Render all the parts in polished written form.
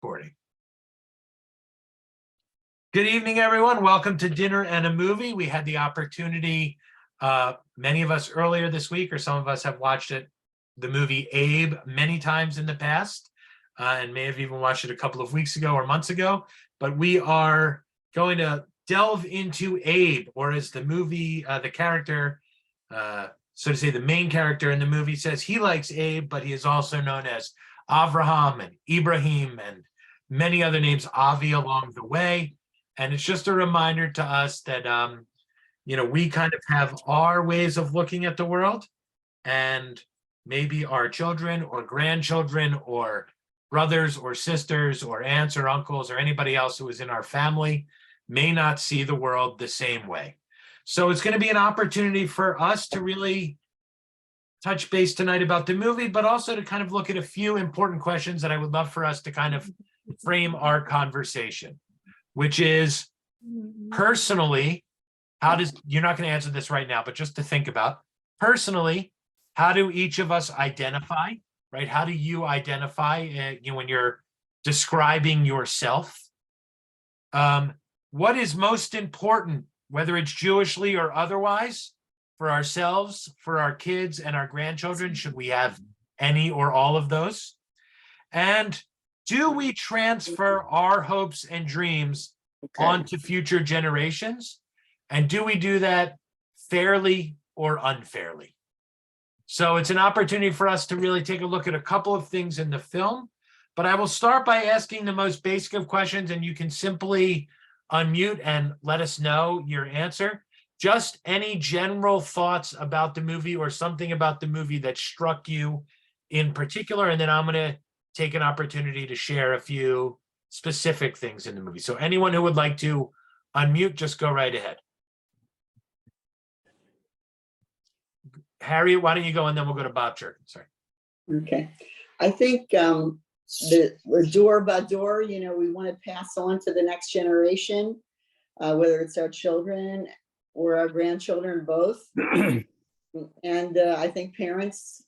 recording. Good evening, everyone. Welcome to Dinner and a Movie. We had the opportunity, many of us earlier this week, or some of us have watched the movie Abe many times in the past, and may have even watched it a couple of weeks ago or months ago. But we are going to delve into Abe, or as the movie, the character, so to say, the main character in the movie says he likes Abe, but he is also known as Avraham and Ibrahim and many other names, Avi, along the way. And it's just a reminder to us that, we kind of have our ways of looking at the world, and maybe our children or grandchildren or brothers or sisters or aunts or uncles or anybody else who is in our family may not see the world the same way. So it's going to be an opportunity for us to really touch base tonight about the movie, but also to kind of look at a few important questions that I would love for us to kind of frame our conversation, which is personally, you're not going to answer this right now, but just to think about, personally, how do each of us identify, right? How do you identify when you're describing yourself? What is most important, whether it's Jewishly or otherwise, for ourselves, for our kids and our grandchildren? Should we have any or all of those? And do we transfer our hopes and dreams onto future generations? And do we do that fairly or unfairly? So it's an opportunity for us to really take a look at a couple of things in the film, but I will start by asking the most basic of questions, and you can simply unmute and let us know your answer. Just any general thoughts about the movie or something about the movie that struck you in particular, and then I'm going to take an opportunity to share a few specific things in the movie. So anyone who would like to unmute, just go right ahead. Harriet, why don't you go, and then we'll go to Bob Churkin. Sorry. Okay. I think the door by door, we want to pass on to the next generation, whether it's our children or our grandchildren, both. And I think parents,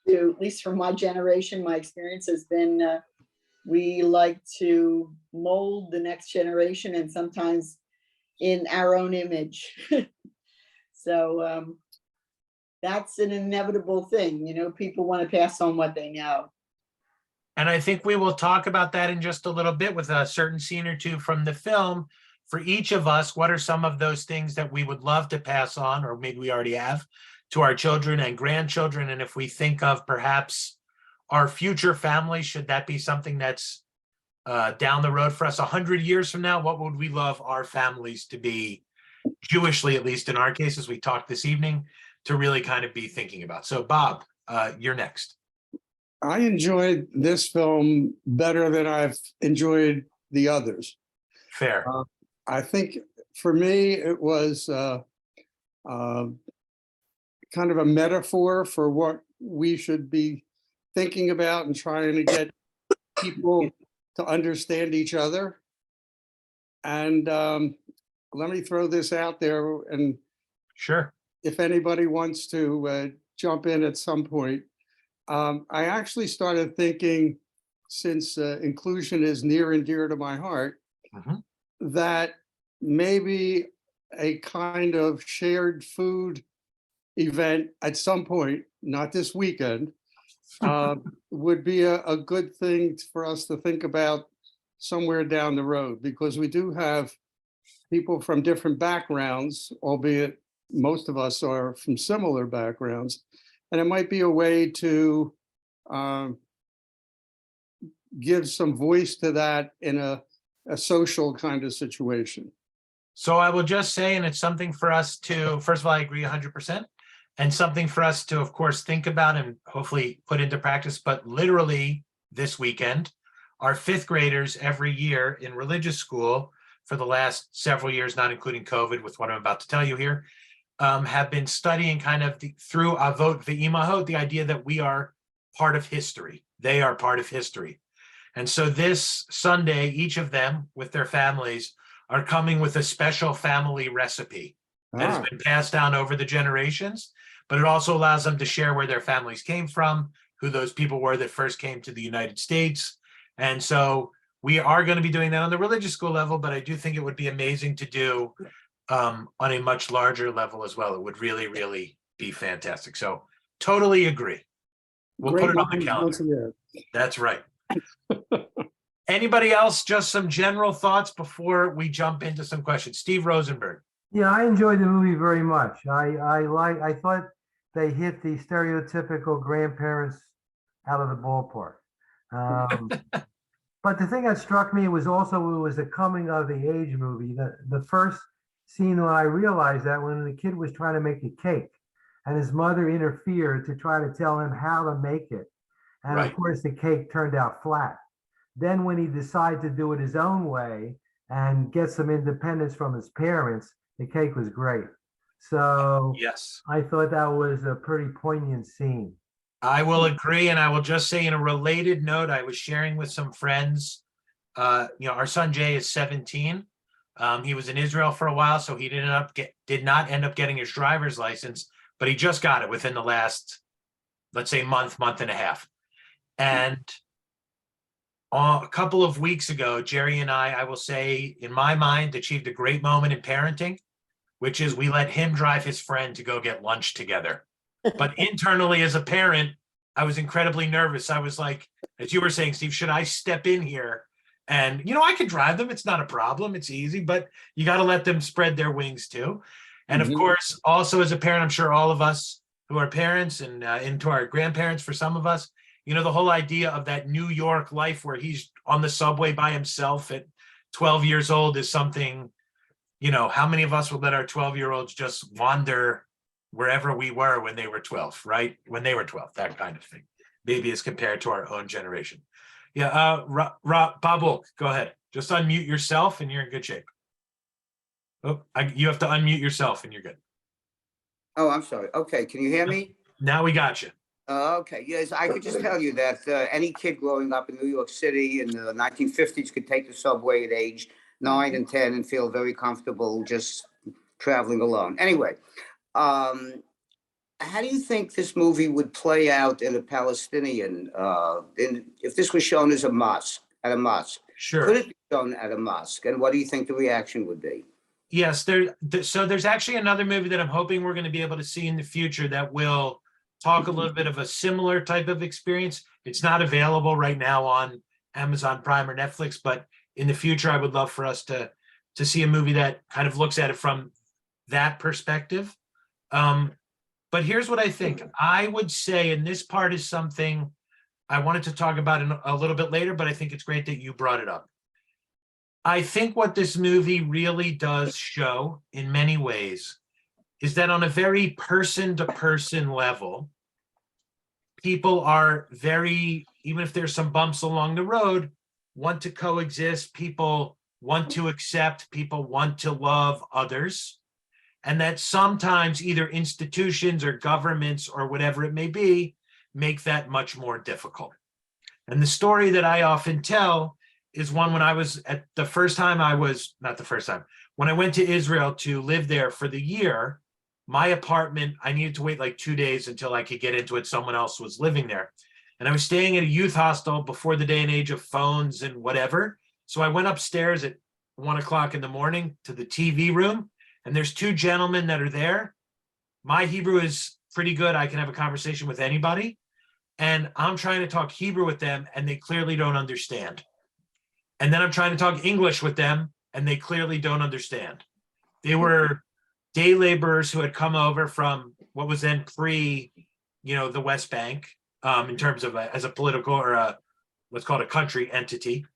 at least from my generation, my experience has been, we like to mold the next generation, and sometimes in our own image. So that's an inevitable thing. People want to pass on what they know. And I think we will talk about that in just a little bit with a certain scene or two from the film. For each of us, what are some of those things that we would love to pass on, or maybe we already have, to our children and grandchildren? And if we think of perhaps our future family, should that be something that's down the road for us 100 years from now? What would we love our families to be, Jewishly, at least in our case, as we talked this evening, to really kind of be thinking about? So Bob, you're next. I enjoyed this film better than I've enjoyed the others. Fair. I think for me, it was kind of a metaphor for what we should be thinking about and trying to get people to understand each other. And let me throw this out there, and Sure. if anybody wants to jump in at some point, I actually started thinking, since inclusion is near and dear to my heart, that maybe a kind of shared food event at some point, not this weekend, would be a good thing for us to think about somewhere down the road, because we do have people from different backgrounds, albeit most of us are from similar backgrounds, and it might be a way to give some voice to that in a social kind of situation. So I will just say, and it's something for us to, first of all, I agree 100%, and something for us to, of course, think about and hopefully put into practice. But literally this weekend, our fifth graders every year in religious school for the last several years, not including COVID, with what I'm about to tell you here, have been studying kind of through Avot Ve'imahot, the idea that we are part of history. They are part of history. And so this Sunday, each of them with their families are coming with a special family recipe that has been passed down over the generations, but it also allows them to share where their families came from, who those people were that first came to the United States, And so we are going to be doing that on the religious school level, but I do think it would be amazing to do on a much larger level as well. It would really, really be fantastic. So totally agree. We'll Great put it on the minds calendar. once again. That's right. Anybody else, just some general thoughts before we jump into some questions? Steve Rosenberg. Yeah, I enjoyed the movie very much. I thought they hit the stereotypical grandparents out of the ballpark. But the thing that struck me was also it was a coming of the age movie. The first scene when I realized that when the kid was trying to make a cake and his mother interfered to try to tell him how to make it. And Right. of course the cake turned out flat. Then when he decided to do it his own way and get some independence from his parents, the cake was great. So Yes, I thought that was a pretty poignant scene. I will agree. And I will just say in a related note, I was sharing with some friends, our son Jay is 17. He was in Israel for a while, so he did not end up getting his driver's license, but he just got it within the last, let's say, month and a half. And a couple of weeks ago, Jerry and I will say, in my mind, achieved a great moment in parenting, which is we let him drive his friend to go get lunch together. But internally, as a parent, I was incredibly nervous. I was like, as you were saying, Steve, should I step in here? And, I could drive them. It's not a problem. It's easy, but you got to let them spread their wings too. And of course, also as a parent, I'm sure all of us who are parents and into our grandparents, for some of us, the whole idea of that New York life where he's on the subway by himself at 12 years old is something, how many of us would let our 12-year-olds just wander wherever we were when they were 12, right? When they were 12, that kind of thing. Maybe as compared to our own generation. Yeah, Bob Wolk, go ahead. Just unmute yourself and you're in good shape. Oh, you have to unmute yourself and you're good. Oh, I'm sorry. Okay, can you hear me? Now we got you. Okay, yes, I could just tell you that any kid growing up in New York City in the 1950s could take the subway at age 9 and 10 and feel very comfortable just traveling alone. Anyway, how do you think this movie would play out in a Palestinian, if this was shown as a mosque, at a mosque? Sure. Could it be shown at a mosque? And what do you think the reaction would be? Yes, so there's actually another movie that I'm hoping we're going to be able to see in the future that will talk a little bit of a similar type of experience. It's not available right now on Amazon Prime or Netflix, but in the future, I would love for us to see a movie that kind of looks at it from that perspective. But here's what I think. I would say, and this part is something I wanted to talk about in a little bit later, but I think it's great that you brought it up. I think what this movie really does show in many ways is that on a very person-to-person level, people are very, even if there's some bumps along the road, want to coexist. People want to accept, people want to love others. And that sometimes either institutions or governments or whatever it may be, make that much more difficult. And the story that I often tell is one when I was at the first time when I went to Israel to live there for the year, my apartment, I needed to wait like 2 days until I could get into it. Someone else was living there. And I was staying at a youth hostel before the day and age of phones and whatever. So I went upstairs at 1 o'clock in the morning to the TV room, and there's two gentlemen that are there. My Hebrew is pretty good. I can have a conversation with anybody. And I'm trying to talk Hebrew with them, and they clearly don't understand. And then I'm trying to talk English with them, and they clearly don't understand. They were day laborers who had come over from what was then pre, the West Bank, in terms of as a political or what's called a country entity.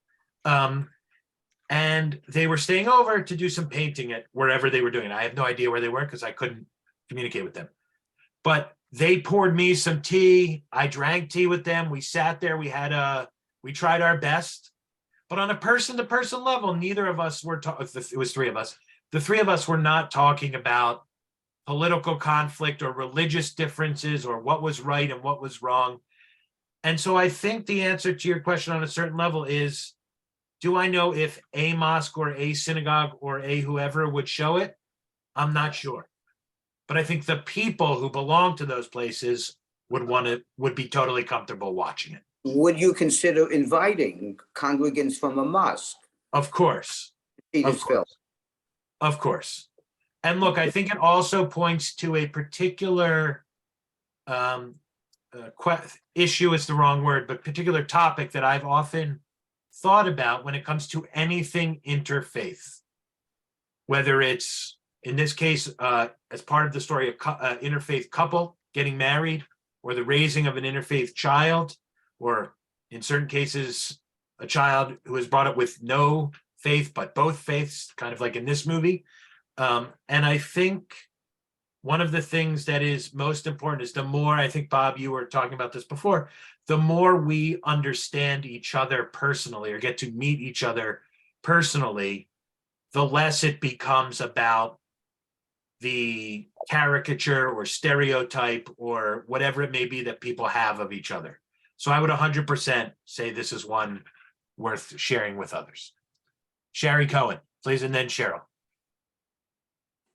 And they were staying over to do some painting at wherever they were doing. I have no idea where they were because I couldn't communicate with them. But they poured me some tea. I drank tea with them. We sat there. We tried our best. But on a person-to-person level, neither of us were it was three of us. The three of us were not talking about political conflict or religious differences or what was right and what was wrong. And so I think the answer to your question on a certain level is, do I know if a mosque or a synagogue or a whoever would show it? I'm not sure. But I think the people who belong to those places would be totally comfortable watching it. Would you consider inviting congregants from a mosque Of course, to see Of this film? of course. And look, I think it also points to a particular issue is the wrong word, but particular topic that I've often thought about when it comes to anything interfaith. Whether it's, in this case, as part of the story, a interfaith couple getting married, or the raising of an interfaith child, or in certain cases, a child who is brought up with no faith, but both faiths, kind of like in this movie. And I think one of the things that is most important is the more, I think, Bob, you were talking about this before, the more we understand each other personally or get to meet each other personally, the less it becomes about the caricature or stereotype or whatever it may be that people have of each other. So I would 100% say this is one worth sharing with others. Sherry Cohen, please, and then Cheryl.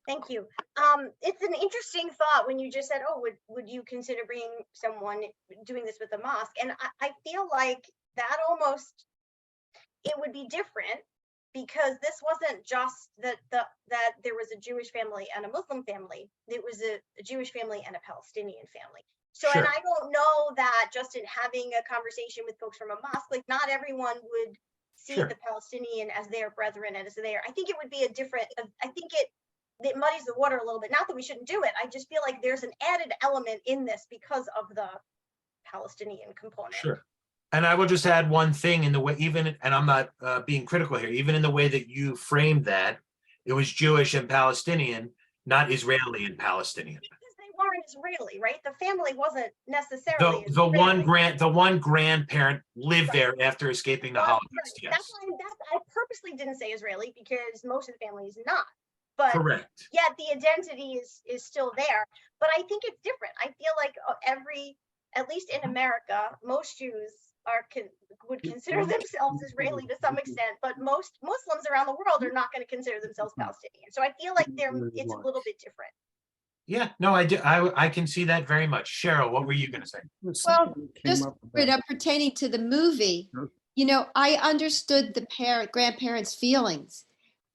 Thank you. It's an interesting thought when you just said, oh, would you consider bringing someone doing this with a mosque? And I feel like that almost, it would be different because this wasn't just that there was a Jewish family and a Muslim family. It was a Jewish family and a Palestinian family. So, Sure. and I don't know that just in having a conversation with folks from a mosque, like not everyone would see Sure. the Palestinian as their brethren and as their, I think it would be a different, I think it muddies the water a little bit. Not that we shouldn't do it. I just feel like there's an added element in this because of the Palestinian component. Sure. And I will just add one thing in the way, even, and I'm not being critical here, even in the way that you framed that, it was Jewish and Palestinian, not Israeli and Palestinian. Because they weren't Israeli, right? The family wasn't necessarily The one Israeli. grandparent lived there after escaping the Well, Holocaust, right. yes. That's why I purposely didn't say Israeli because most of the family is not. But Correct. yet the identity is still there. But I think it's different. I feel like at least in America, most Jews would consider themselves Israeli to some extent, but most Muslims around the world are not going to consider themselves Palestinian. So I feel like it's a little bit different. Yeah, no, I can see that very much. Cheryl, what were you going to say? Something came just up about- pertaining to the movie, Sure. I understood the grandparents' feelings.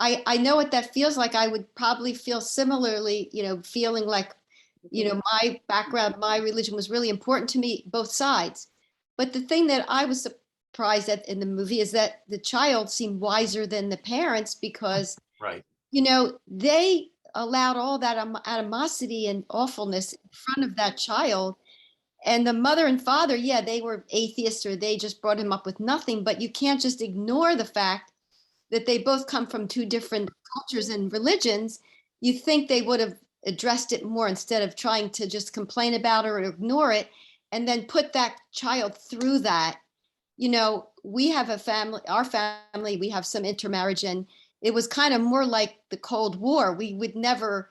I know what that feels like. I would probably feel similarly, feeling like, my background, my religion was really important to me, both sides. But the thing that I was surprised at in the movie is that the child seemed wiser than the parents because, Right. they allowed all that animosity and awfulness in front of that child. And the mother and father, yeah, they were atheists or they just brought him up with nothing, but you can't just ignore the fact that they both come from two different cultures and religions. You think they would have addressed it more instead of trying to just complain about it or ignore it and then put that child through that. We have a family, our family, we have some intermarriage, and it was kind of more like the Cold War. We would never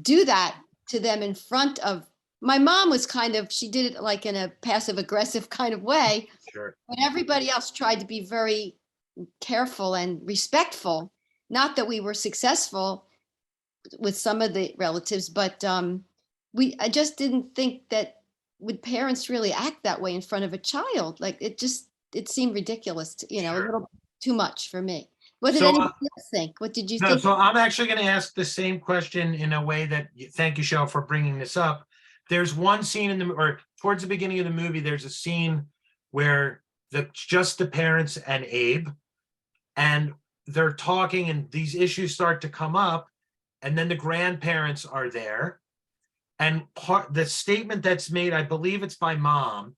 do that to them in front of, my mom was she did it like in a passive aggressive kind of way, Sure. but everybody else tried to be very careful and respectful. Not that we were successful with some of the relatives, but I just didn't think that would parents really act that way in front of a child. Like it seemed ridiculous, a Sure. little too much for me. What did So, anyone else think? What did you No, think? so I'm actually going to ask the same question in a way that, thank you, Cheryl, for bringing this up. There's one scene or towards the beginning of the movie, there's a scene where just the parents and Abe, and they're talking and these issues start to come up, and then the grandparents are there. And the statement that's made, I believe it's by mom,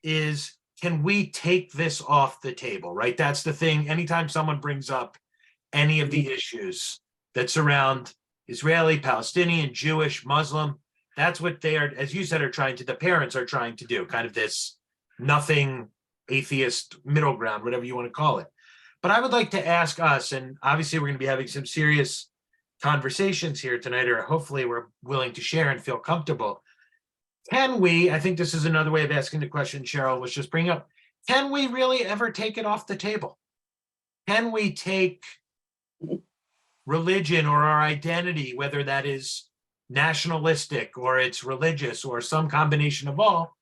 is, can we take this off the table, right? That's the thing. Anytime someone brings up any of the issues that surround Israeli, Palestinian, Jewish, Muslim, that's what they are, as you said, the parents are trying to do, kind of this nothing atheist middle ground, whatever you want to call it. But I would like to ask us, and obviously we're going to be having some serious conversations here tonight, or hopefully we're willing to share and feel comfortable. Can we, I think this is another way of asking the question Cheryl was just bringing up, can we really ever take it off the table? Can we take religion or our identity, whether that is nationalistic or it's religious or some combination of all,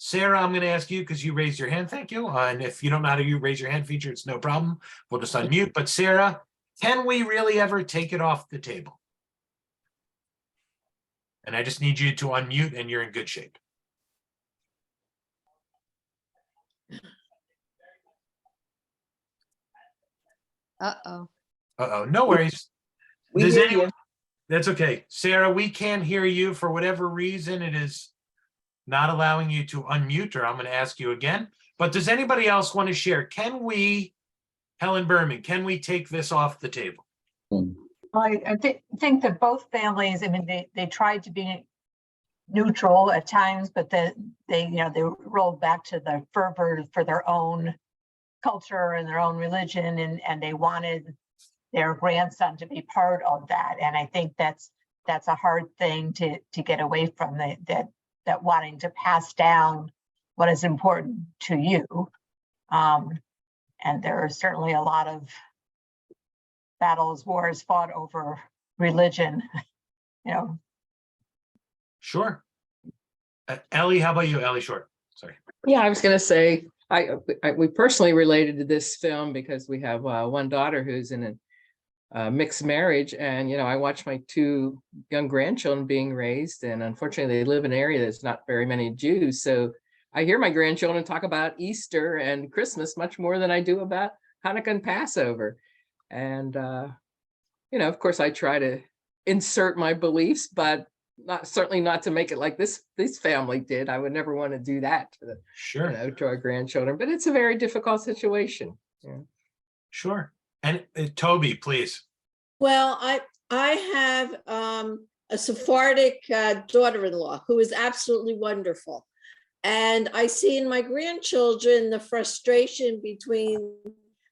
Sarah, I'm going to ask you because you raised your hand. Thank you. And if you don't know how to raise your hand feature, it's no problem. We'll just unmute. But Sarah, can we really ever take it off the table? And I just need you to unmute and you're in good shape. Uh-oh. Uh-oh, no worries. We Does hear anyone- you. That's okay. Sarah, we can't hear you for whatever reason. It is not allowing you to unmute, or I'm going to ask you again. But does anybody else want to share? Can we, Helen Berman, can we take this off the table? Think that both families, I mean, they tried to be neutral at times, but they rolled back to the fervor for their own culture and their own religion, and they wanted their grandson to be part of that. And I think that's a hard thing to get away from, that wanting to pass down what is important to you. And there are certainly a lot of battles, wars fought over religion, Sure. Ellie, how about you? Ellie Short. Sorry. Yeah, I was going to say, we personally related to this film because we have one daughter who's in a mixed marriage, and I watch my two young grandchildren being raised, and unfortunately they live in an area that's not very many Jews. So I hear my grandchildren talk about Easter and Christmas much more than I do about Hanukkah and Passover. And of course I try to insert my beliefs, but certainly not to make it like this family did. I would never want to do that to Sure. to our grandchildren, but it's a very difficult situation. Yeah. Sure. And Toby, please. Well, I have a Sephardic daughter-in-law who is absolutely wonderful. And I see in my grandchildren the frustration between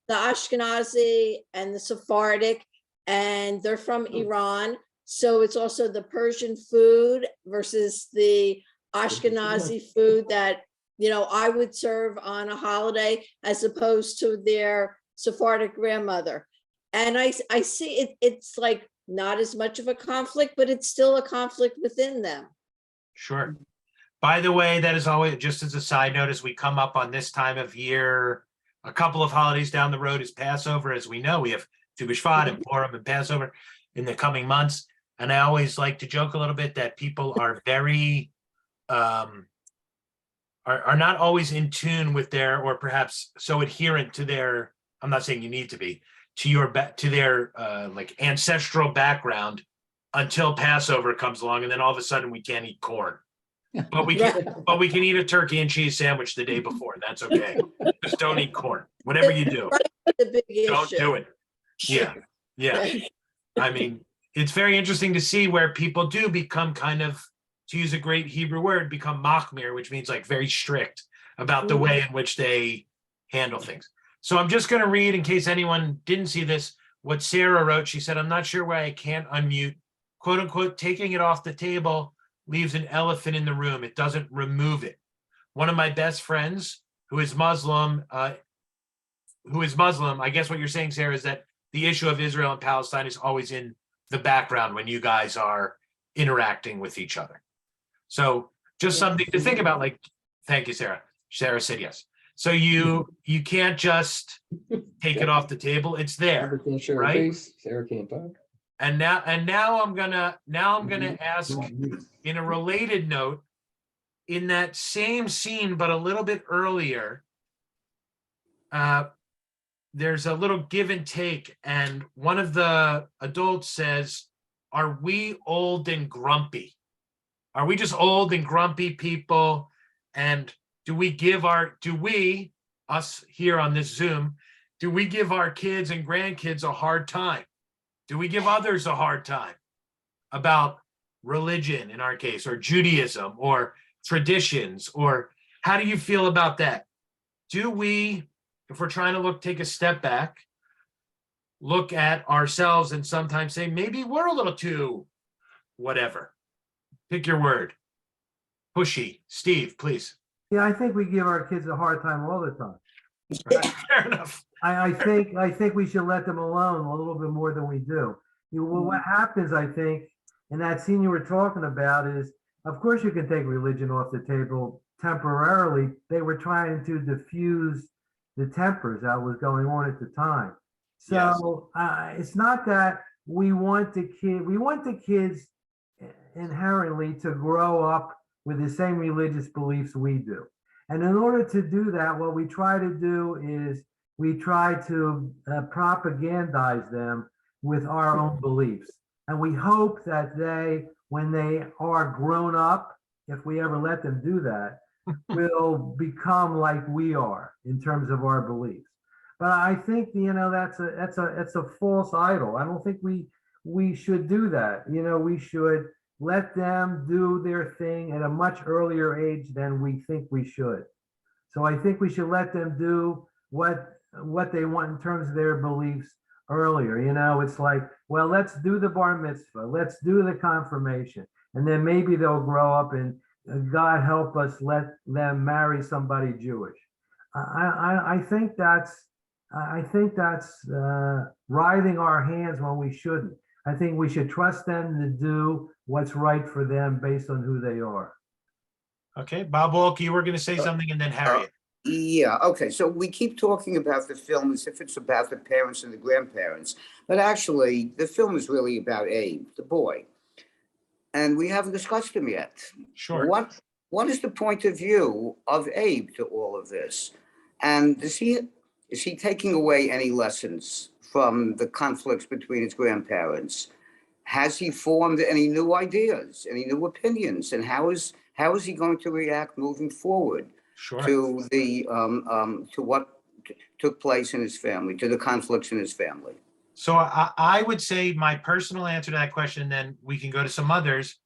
the Ashkenazi and the Sephardic, and they're from Iran. So it's also the Persian food versus the Ashkenazi food that, I would serve on a holiday as opposed to their Sephardic grandmother. And I see it's like not as much of a conflict, but it's still a conflict within them. Sure. By the way, that is always, just as a side note, as we come up on this time of year, a couple of holidays down the road is Passover. As we know, we have Tu B'Shvat and Purim and Passover in the coming months. And I always like to joke a little bit that people are very, are not always in tune with their, or perhaps so adherent to their, I'm not saying you need to be, to their like ancestral background until Passover comes along, and then all of a sudden we can't eat corn. But we can eat a turkey and cheese sandwich the day before. That's okay. Just don't eat corn. Whatever you do, The big don't issue. do it. Yeah. Yeah. I mean, it's very interesting to see where people do become kind of, to use a great Hebrew word, become machmir, which means like very strict about the way in which they handle things. So I'm just going to read, in case anyone didn't see this, what Sarah wrote. She said, I'm not sure why I can't unmute, quote unquote, taking it off the table leaves an elephant in the room. It doesn't remove it. One of my best friends who is Muslim, I guess what you're saying, Sarah, is that the issue of Israel and Palestine is always in the background when you guys are interacting with each other. So just something to think about, like, thank you, Sarah. Sarah said yes. So you can't just take it off the table. It's there, right? Sarah can't talk. And now I'm gonna ask, in a related note, in that same scene, but a little bit earlier, there's a little give and take, and one of the adults says, are we old and grumpy? Are we just old and grumpy people? And do we, us here on this Zoom, do we give our kids and grandkids a hard time? Do we give others a hard time about religion, in our case, or Judaism, or traditions, or how do you feel about that? Do we, if we're trying to take a step back, look at ourselves and sometimes say, maybe we're a little too whatever? Pick your word. Pushy. Steve, please. Yeah, I think we give our kids a hard time all the time. Fair enough. I think we should let them alone a little bit more than we do. What happens, I think, in that scene you were talking about is, of course, you can take religion off the table temporarily, they were trying to diffuse the tempers that was going on at the time. Yes. So it's not that we want the kids inherently to grow up with the same religious beliefs we do. And in order to do that, what we try to do is we try to propagandize them with our own beliefs. And we hope that they, when they are grown up, if we ever let them do that, will become like we are in terms of our beliefs. But I think, that's a false idol. I don't think we should do that. We should let them do their thing at a much earlier age than we think we should. So I think we should let them do what they want in terms of their beliefs earlier. It's like, well, let's do the bar mitzvah, let's do the confirmation, and then maybe they'll grow up and God help us, let them marry somebody Jewish. I think that's writhing our hands when we shouldn't. I think we should trust them to do what's right for them based on who they are. Okay, Bob Wolk, you were going to say something, and then Harriet. Yeah, okay, so we keep talking about the film as if it's about the parents and the grandparents, but actually, the film is really about Abe, the boy. And we haven't discussed him yet. Sure. What is the point of view of Abe to all of this? And is he taking away any lessons from the conflicts between his grandparents? Has he formed any new ideas, any new opinions? And how is he going to react moving forward? Sure. To the to what took place in his family, to the conflicts in his family? So I would say my personal answer to that question, then we can go to some others,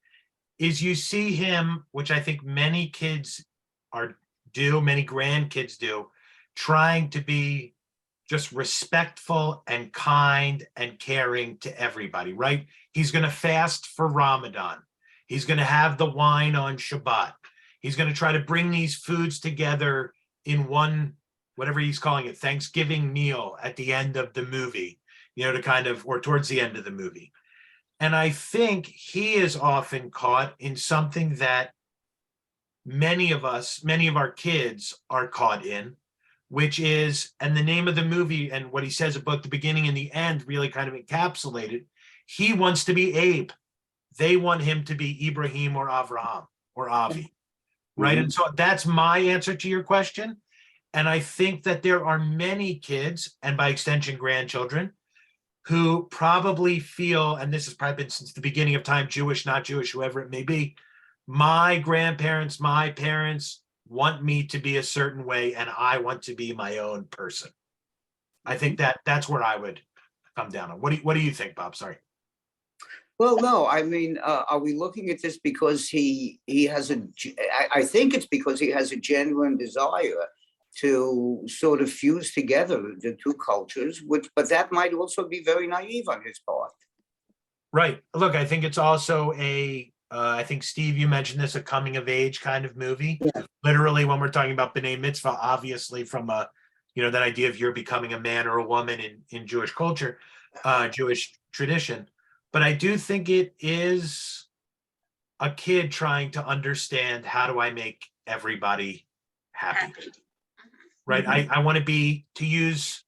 is you see him, which I think many kids many grandkids do, trying to be just respectful and kind and caring to everybody, right? He's going to fast for Ramadan. He's going to have the wine on Shabbat. He's going to try to bring these foods together in one, whatever he's calling it, Thanksgiving meal at the end of the movie, to kind of, or towards the end of the movie. And I think he is often caught in something that many of our kids are caught in, which is, and the name of the movie and what he says about the beginning and the end really kind of encapsulated. He wants to be Abe. They want him to be Ibrahim or Avraham or Avi. Right. And so that's my answer to your question. And I think that there are many kids, and by extension, grandchildren, who probably feel, and this has probably been since the beginning of time, Jewish, not Jewish, whoever it may be, my grandparents, my parents want me to be a certain way, and I want to be my own person. I think that's where I would come down on. What do you think, Bob? Sorry. Well, no, I mean, are we looking at this because he has I think it's because he has a genuine desire to sort of fuse together the two cultures, but that might also be very naive on his part. Right. Look, I think it's also I think, Steve, you mentioned this, a coming of age kind of movie. Yeah. Literally, when we're talking about B'nai Mitzvah, obviously from that idea of you're becoming a man or a woman in Jewish culture, Jewish tradition. But I do think it is a kid trying to understand, how do I make everybody happy? Right. I want to use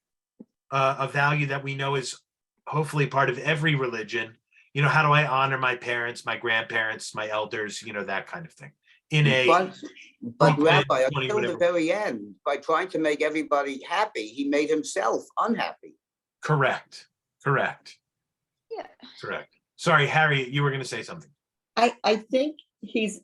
a value that we know is hopefully part of every religion. How do I honor my parents, my grandparents, my elders, that kind of thing. But Rabbi, until the very end, by trying to make everybody happy, he made himself unhappy. Correct. Yeah. Correct. Sorry, Harriet, you were going to say something. I think it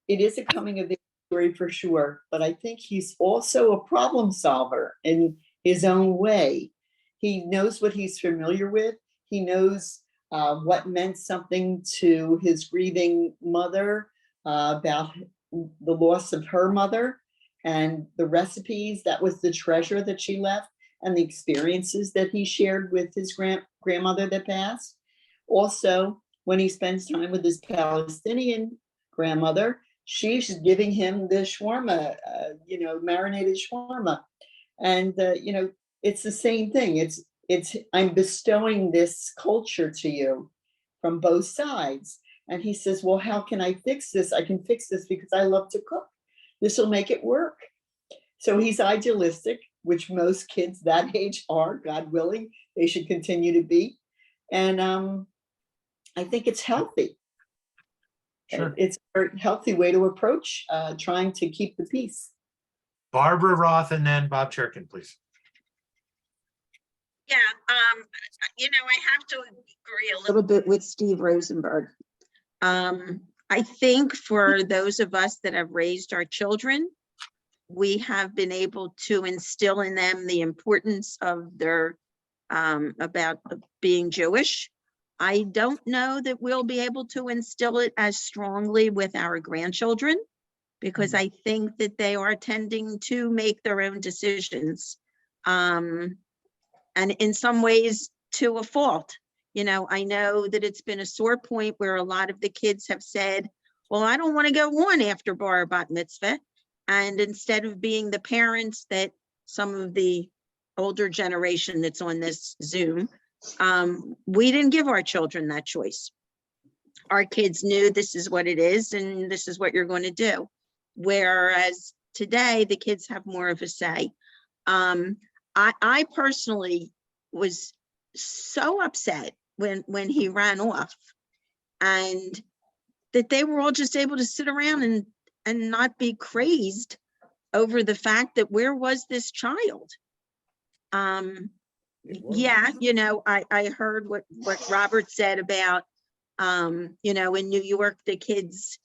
is a coming of age story for sure, but I think he's also a problem solver in his own way. He knows what he's familiar with. He knows what meant something to his grieving mother, about the loss of her mother, and the recipes, that was the treasure that she left, and the experiences that he shared with his grandmother that passed. Also, when he spends time with his Palestinian grandmother, she's giving him the shawarma, marinated shawarma. And, it's the same thing. It's I'm bestowing this culture to you from both sides. And he says, well, how can I fix this? I can fix this because I love to cook. this will make it work. So he's idealistic, which most kids that age are, God willing, they should continue to be. And I think it's healthy. Sure. It's a very healthy way to approach trying to keep the peace. Barbara Roth and then Bob Churkin, please. Yeah, I have to agree a little bit with Steve Rosenberg. I think for those of us that have raised our children, we have been able to instill in them the importance of their about being Jewish. I don't know that we'll be able to instill it as strongly with our grandchildren, because I think that they are tending to make their own decisions. And in some ways to a fault. I know that it's been a sore point where a lot of the kids have said, well, I don't want to go on after bar bat mitzvah. And instead of being the parents that some of the older generation that's on this Zoom, we didn't give our children that choice. Our kids knew this is what it is and this is what you're going to do. Whereas today, the kids have more of a say. I personally was so upset when he ran off, and that they were all just able to sit around and not be crazed over the fact that where was this child? Yeah, I heard what Robert said about, in New York, the kids,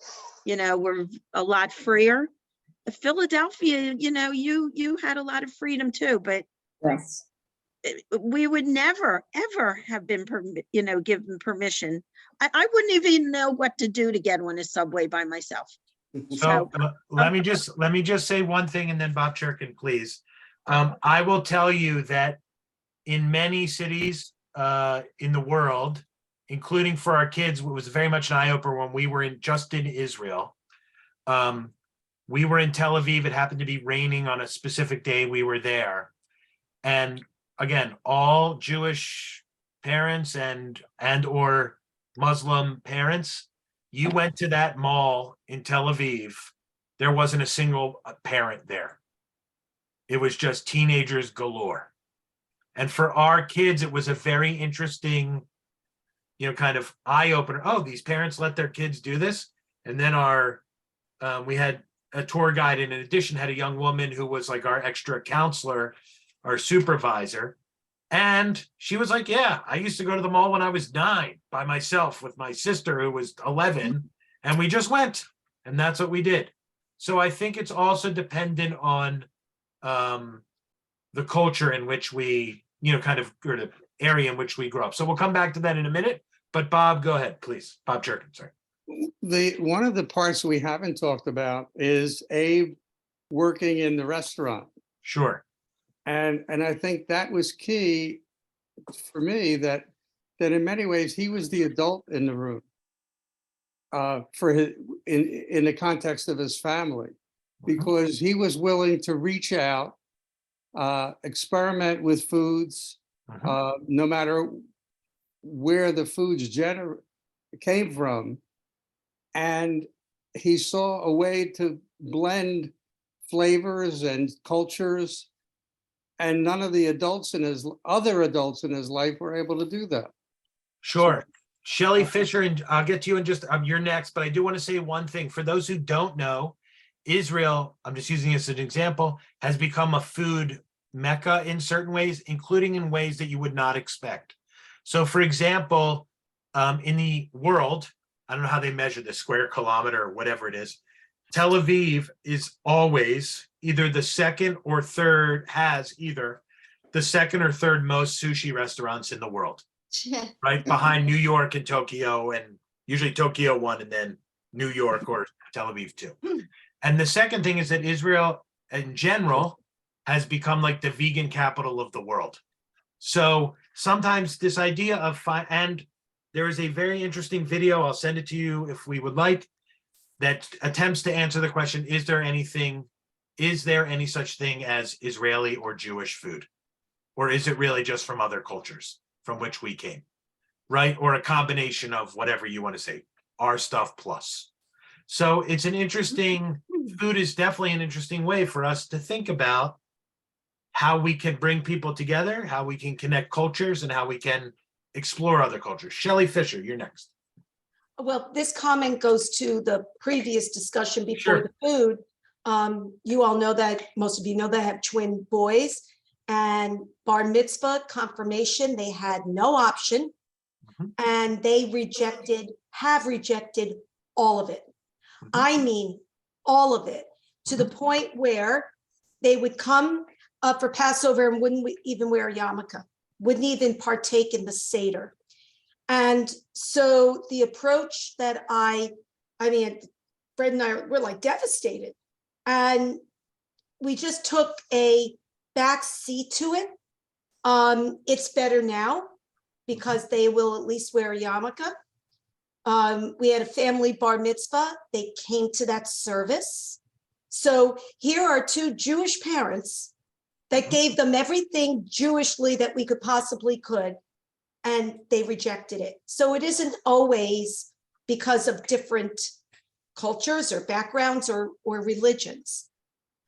were a lot freer. Philadelphia, you had a lot of freedom too, but Yes. we would never, ever have been, given permission. I wouldn't even know what to do to get on a subway by myself. So let me just say one thing and then Bob Churkin, please. I will tell you that in many cities in the world, including for our kids, it was very much an eye-opener when we were just in Israel. We were in Tel Aviv. It happened to be raining on a specific day we were there. And again, all Jewish parents and or Muslim parents, you went to that mall in Tel Aviv, there wasn't a single parent there. It was just teenagers galore. And for our kids, it was a very interesting, kind of eye-opener. Oh, these parents let their kids do this. And then we had a tour guide, and in addition had a young woman who was like our extra counselor, our supervisor. And she was like, yeah, I used to go to the mall when I was 9 by myself with my sister who was 11, and we just went, and that's what we did. So I think it's also dependent on the culture in which we, or the area in which we grew up. So we'll come back to that in a minute, but Bob, go ahead, please. Bob Churkin, sorry. One of the parts we haven't talked about is Abe working in the restaurant. Sure. And I think that was key for me, that in many ways he was the adult in the room for his in the context of his family, because he was willing to reach out, experiment with foods, no matter where the foods came from. And he saw a way to blend flavors and cultures, and none of the other adults in his life were able to do that. Sure. Shelley Fisher, and I'll get to you in just, you're next, but I do want to say one thing. For those who don't know, Israel, I'm just using this as an example, has become a food mecca in certain ways, including in ways that you would not expect. So for example, in the world, I don't know how they measure the square kilometer or whatever it is, Tel Aviv is always either the second or third most sushi restaurants in the world, right behind New York and Tokyo, and usually Tokyo 1 and then New York or Tel Aviv 2. And the second thing is that Israel in general has become like the vegan capital of the world. So sometimes this idea of and there is a very interesting video, I'll send it to you if we would like, that attempts to answer the question, is there any such thing as Israeli or Jewish food? Or is it really just from other cultures from which we came, right? Or a combination of whatever you want to say, our stuff plus. So it's an interesting, food is definitely an interesting way for us to think about how we can bring people together, how we can connect cultures, and how we can explore other cultures. Shelley Fisher, you're next. Well, this comment goes to the previous discussion before Sure. the food. You all know that, most of you know that I have twin boys, and bar mitzvah, confirmation, they had no option. Mhm. And they have rejected all of it. I mean, all of it, to the point where they would come up for Passover and wouldn't even wear a yarmulke, wouldn't even partake in the Seder. And so the approach that I mean, Fred and I were like devastated. And we just took a back seat to it. It's better now because they will at least wear a yarmulke. We had a family bar mitzvah. They came to that service. So here are two Jewish parents that gave them everything Jewishly that we could possibly could, and they rejected it. So it isn't always because of different cultures or backgrounds or religions.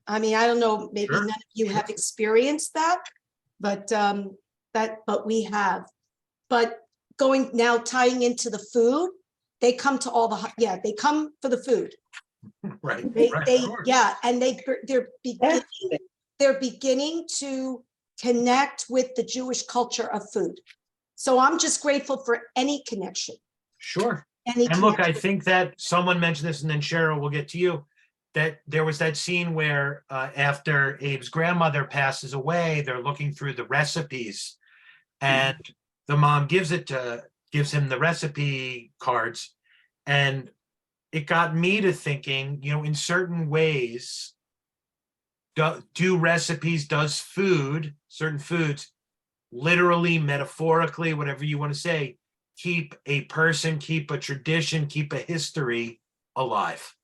I mean, I don't know, maybe Sure. none of you have experienced that, but but we have. But going now, tying into the food, they come to all the, they come for the food. Right. They, right, they, of course. yeah, and they're beginning to connect with the Jewish culture of food. So I'm just grateful for any connection, Sure. any And look, I connection. think that someone mentioned this, and then Cheryl, we'll get to you, that there was that scene where after Abe's grandmother passes away, they're looking through the recipes, and the mom gives him the recipe cards, and it got me to thinking, in certain ways, do recipes, does food, certain foods, literally, metaphorically, whatever you want to say, keep a person, keep a tradition, keep a history alive,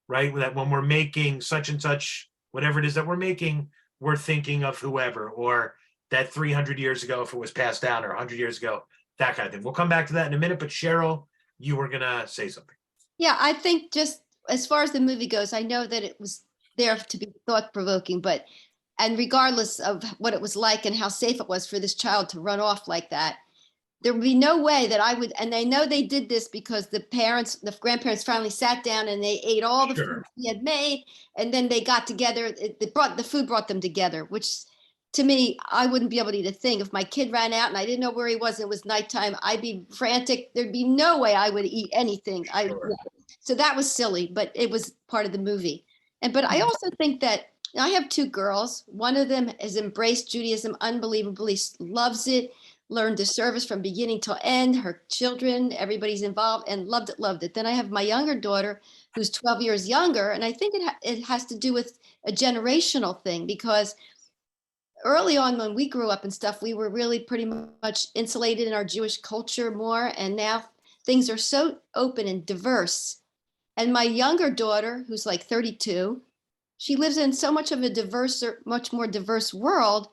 right? That when we're making such and such, whatever it is that we're making, we're thinking of whoever, or that 300 years ago, if it was passed down, or 100 years ago, that kind of thing. We'll come back to that in a minute, but Cheryl, you were gonna say something. Yeah, I think just as far as the movie goes, I know that it was there to be thought-provoking, and regardless of what it was like and how safe it was for this child to run off like that, there would be no way that I would, and I know they did this because the grandparents finally sat down and they ate all the Sure. food he had made, and then they got together. The food brought them together, which to me, I wouldn't be able to eat a thing. If my kid ran out and I didn't know where he was, and it was nighttime, I'd be frantic. There'd be no way I would eat anything. Sure. So that was silly, but it was part of the movie. But I also think that I have two girls. One of them has embraced Judaism unbelievably, loves it, learned the service from beginning till end. Her children, everybody's involved, and loved it. Then I have my younger daughter who's 12 years younger. And I think it has to do with a generational thing, because early on when we grew up and stuff, we were really pretty much insulated in our Jewish culture more. And now things are so open and diverse. And my younger daughter, who's like 32, she lives in so much of a much more diverse world.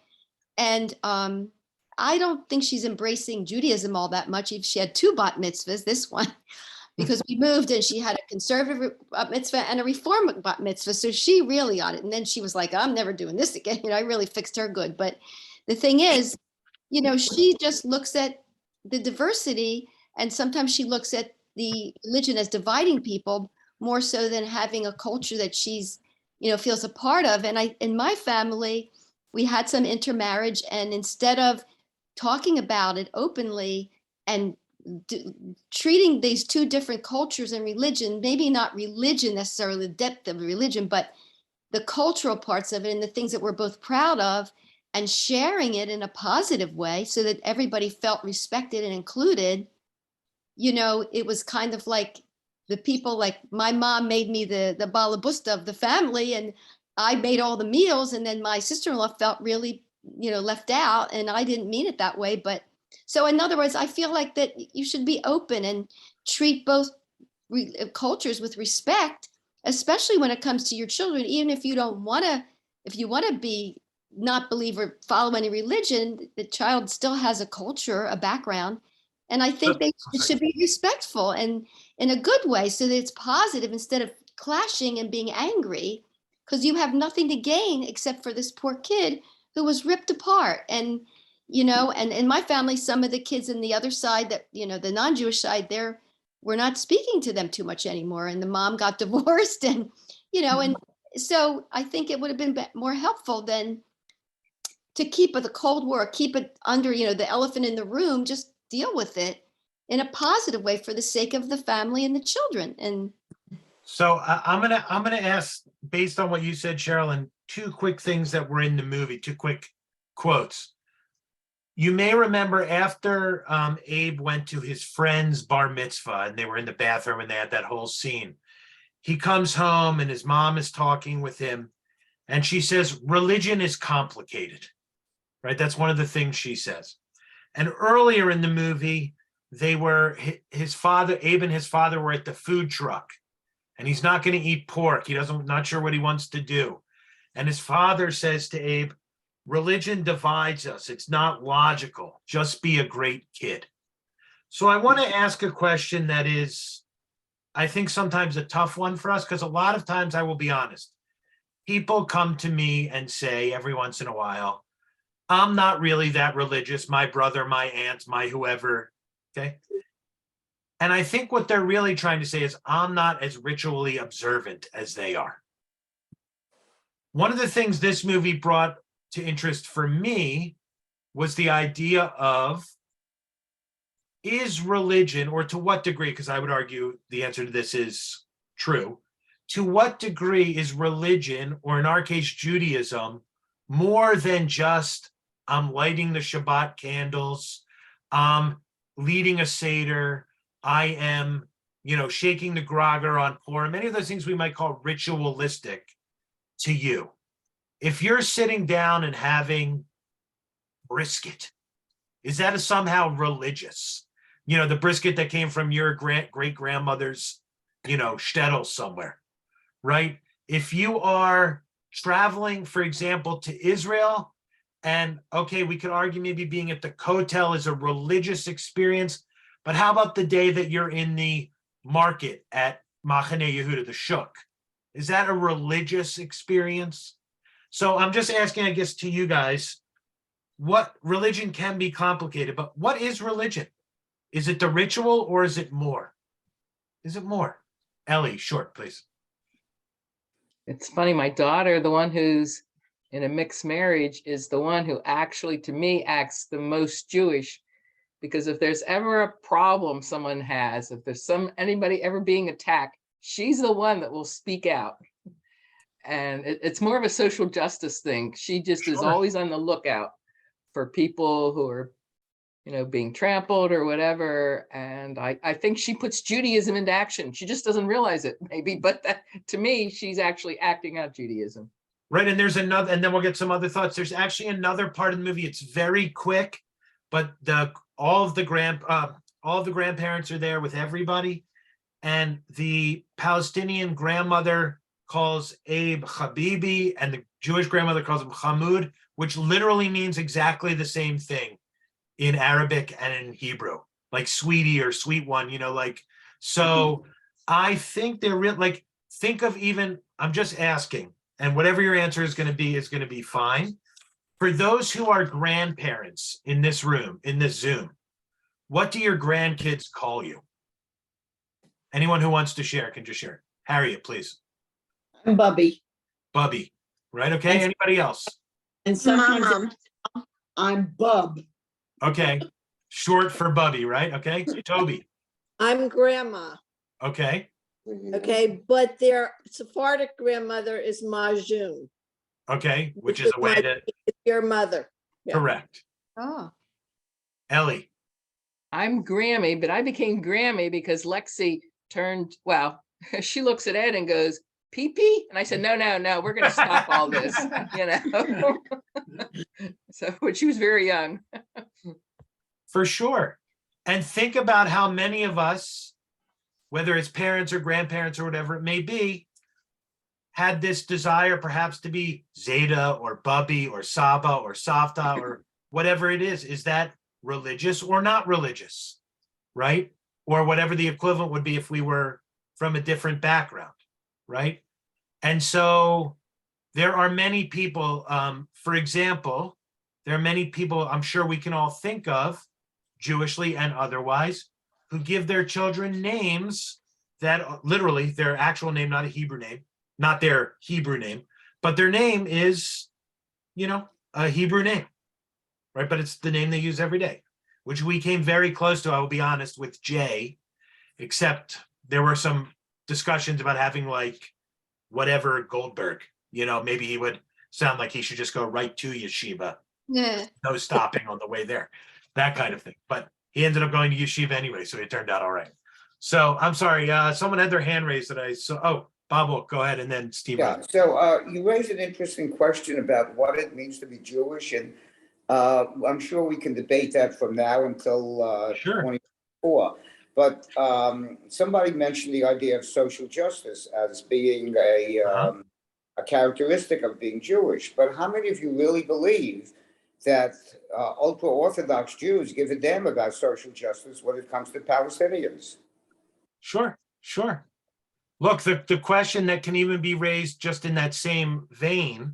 And I don't think she's embracing Judaism all that much. She had two bat mitzvahs, this one, because we moved and she had a conservative bat mitzvah and a reform bat mitzvah. So she really on it. And then she was like, I'm never doing this again. I really fixed her good. But the thing is, she just looks at the diversity, and sometimes she looks at the religion as dividing people more so than having a culture that she's, feels a part of. And in my family, we had some intermarriage, and instead of talking about it openly and treating these two different cultures and religion, maybe not religion necessarily, the depth of religion, but the cultural parts of it and the things that we're both proud of, and sharing it in a positive way so that everybody felt respected and included. It was kind of like the people, like my mom made me the balabusta of the family, and I made all the meals, and then my sister-in-law felt really, left out, and I didn't mean it that way. But so in other words, I feel like that you should be open and treat both cultures with respect, especially when it comes to your children. Even if you want to be not believe or follow any religion, the child still has a culture, a background, And I think it should be respectful and in a good way so that it's positive instead of clashing and being angry, because you have nothing to gain except for this poor kid who was ripped apart. And, and in my family, some of the kids in the other side that, the non-Jewish side, we're not speaking to them too much anymore. And the mom got divorced and, and so I think it would have been more helpful than to keep the Cold War, keep it under, the elephant in the room, just deal with it in a positive way for the sake of the family and the children. And So I'm gonna ask, based on what you said, Sherilyn, two quick things that were in the movie, two quick quotes. You may remember after Abe went to his friend's bar mitzvah and they were in the bathroom and they had that whole scene. He comes home and his mom is talking with him and she says, religion is complicated, right? That's one of the things she says. And earlier in the movie, Abe and his father were at the food truck and he's not going to eat pork. Not sure what he wants to do. And his father says to Abe, religion divides us. It's not logical. Just be a great kid. So I want to ask a question that is, I think sometimes a tough one for us, because a lot of times, I will be honest, people come to me and say every once in a while, I'm not really that religious. My brother, my aunt, my whoever, okay? And I think what they're really trying to say is I'm not as ritually observant as they are. One of the things this movie brought to interest for me was the idea of, is religion, or to what degree, because I would argue the answer to this is true, to what degree is religion, or in our case, Judaism, more than just I'm lighting the Shabbat candles, I'm leading a Seder, I am, shaking the Grager on Purim, many of those things we might call ritualistic to you. If you're sitting down and having brisket, is that somehow religious? The brisket that came from your great-grandmother's, shtetl somewhere, right? If you are traveling, for example, to Israel, and okay, we could argue maybe being at the Kotel is a religious experience, but how about the day that you're in the market at Machane Yehuda, the Shuk? Is that a religious experience? So I'm just asking, I guess, to you guys, what religion can be complicated, but what is religion? Is it the ritual or is it more? Is it more? Ellie, short, please. It's funny, my daughter, the one who's in a mixed marriage, is the one who actually, to me, acts the most Jewish. Because if there's ever a problem someone has, if there's anybody ever being attacked, she's the one that will speak out. And it's more of a social justice thing. She just is always on the lookout for people who are, being trampled or whatever. And I think she puts Judaism into action. She just doesn't realize it, maybe, but to me, she's actually acting out Judaism. Right, and there's another, and then we'll get some other thoughts. There's actually another part of the movie. It's very quick, but all of the grandparents are there with everybody, and the Palestinian grandmother calls Abe Habibi, and the Jewish grandmother calls him Hamud, which literally means exactly the same thing in Arabic and in Hebrew, like sweetie or sweet one, so I think they're real, think of even, I'm just asking, and whatever your answer is going to be fine. For those who are grandparents in this room, in this Zoom, what do your grandkids call you? Anyone who wants to share can just share. Harriet, please. I'm Bubby. Bubby, right? Okay, anybody else? And sometimes Mom. I'm Bub. Okay, short for Bubby, right? Okay, Toby. I'm grandma, Okay, okay, but their Sephardic grandmother is Majun. okay, which is a way to, Your mother. Yeah. correct. oh, Ellie, I'm Grammy, but I became Grammy because Lexi she looks at Ed and goes, pee-pee? And I said, no, we're going to stop all this, So when she was very young. for sure. And think about how many of us, whether it's parents or grandparents or whatever it may be, had this desire perhaps to be Zeta or Bubby or Saba or Savta or whatever it is. Is that religious or not religious? right? Or whatever the equivalent would be if we were from a different background, right? And so there are many people, for example, there are many people I'm sure we can all think of, Jewishly and otherwise, who give their children names that literally their actual name, not a Hebrew name, not their Hebrew name, but their name is, you know, a Hebrew name, right? But it's the name they use every day, which we came very close to, I will be honest, with Jay, except there were some discussions about having like whatever Goldberg, you know, maybe he would sound like he should just go right to yeshiva, Yeah. no stopping on the way there, that kind of thing. But he ended up going to yeshiva anyway, so it turned out all right. So I'm sorry, someone had their hand raised that I saw. Oh, Bob, go ahead, and then Steve. Yeah, so you raised an interesting question about what it means to be Jewish, and I'm sure we can debate that from now until Sure. 24. But somebody mentioned the idea of social justice as being a characteristic of being Jewish. But how many of you really believe that ultra-Orthodox Jews give a damn about social justice when it comes to Palestinians? Sure, sure. Look, the question that can even be raised just in that same vein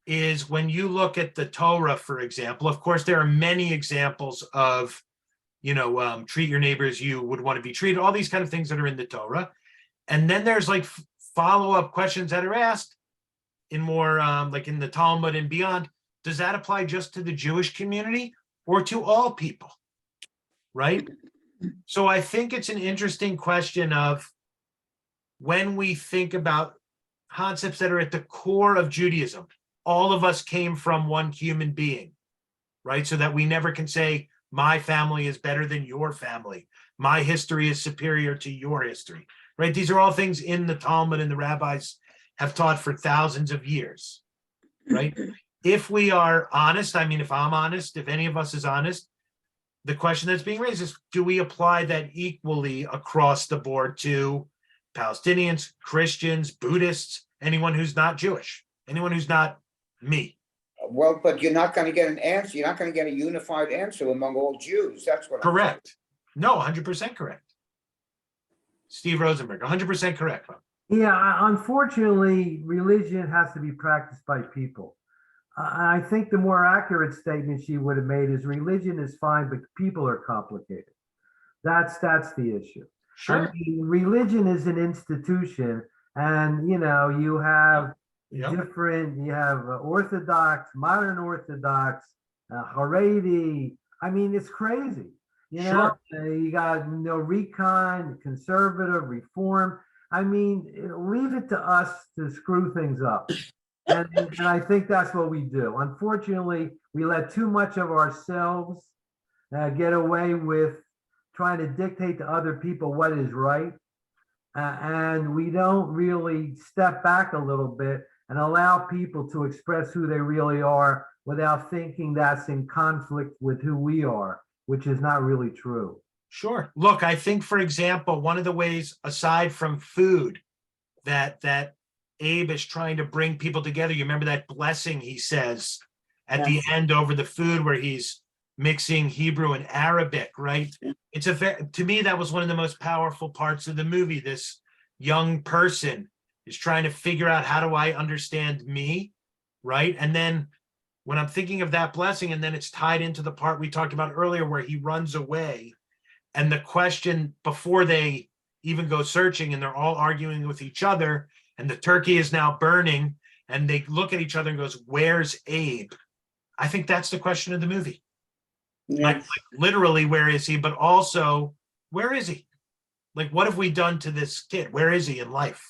is when you look at the Torah, for example, of course, there are many examples of, you know, treat your neighbor as you would want to be treated, all these kind of things that are in the Torah. And then there's like follow-up questions that are asked in more like in the Talmud and beyond. Does that apply just to the Jewish community or to all people? Right? So I think it's an interesting question of when we think about concepts that are at the core of Judaism, all of us came from one human being, right? So that we never can say, my family is better than your family. My history is superior to your history, right? These are all things in the Talmud and the rabbis have taught for thousands of years, right? If we are honest, I mean, if I'm honest, if any of us is honest, the question that's being raised is, do we apply that equally across the board to Palestinians, Christians, Buddhists, anyone who's not Jewish, anyone who's not me? Well, but you're not going to get an answer. You're not going to get a unified answer among all Jews. That's what Correct. No, 100% correct. Steve Rosenberg, 100% correct. Yeah, unfortunately, religion has to be practiced by people. I think the more accurate statement she would have made is religion is fine, but people are complicated. That's the issue. Sure. I mean, religion is an institution, and you know, you have different, you have Orthodox, modern Orthodox, Haredi. I mean, it's crazy. You know, you got recon, conservative, reform. I mean, leave it to us to screw things up. And I think that's what we do. Unfortunately, we let too much of ourselves get away with trying to dictate to other people what is right. And we don't really step back a little bit and allow people to express who they really are without thinking that's in conflict with who we are, which is not really true. Sure. Look, I think, for example, one of the ways, aside from food, that Abe is trying to bring people together. You remember that blessing he says at the end over the food where he's mixing Hebrew and Arabic, right? It's to me, that was one of the most powerful parts of the movie. This young person is trying to figure out, how do I understand me, right? And then when I'm thinking of that blessing, and then it's tied into the part we talked about earlier where he runs away, and the question before they even go searching and they're all arguing with each other, and the turkey is now burning, and they look at each other and goes, where's Abe? I think that's the question of the movie. Like literally, where is he? But also, where is he? Like, what have we done to this kid? Where is he in life?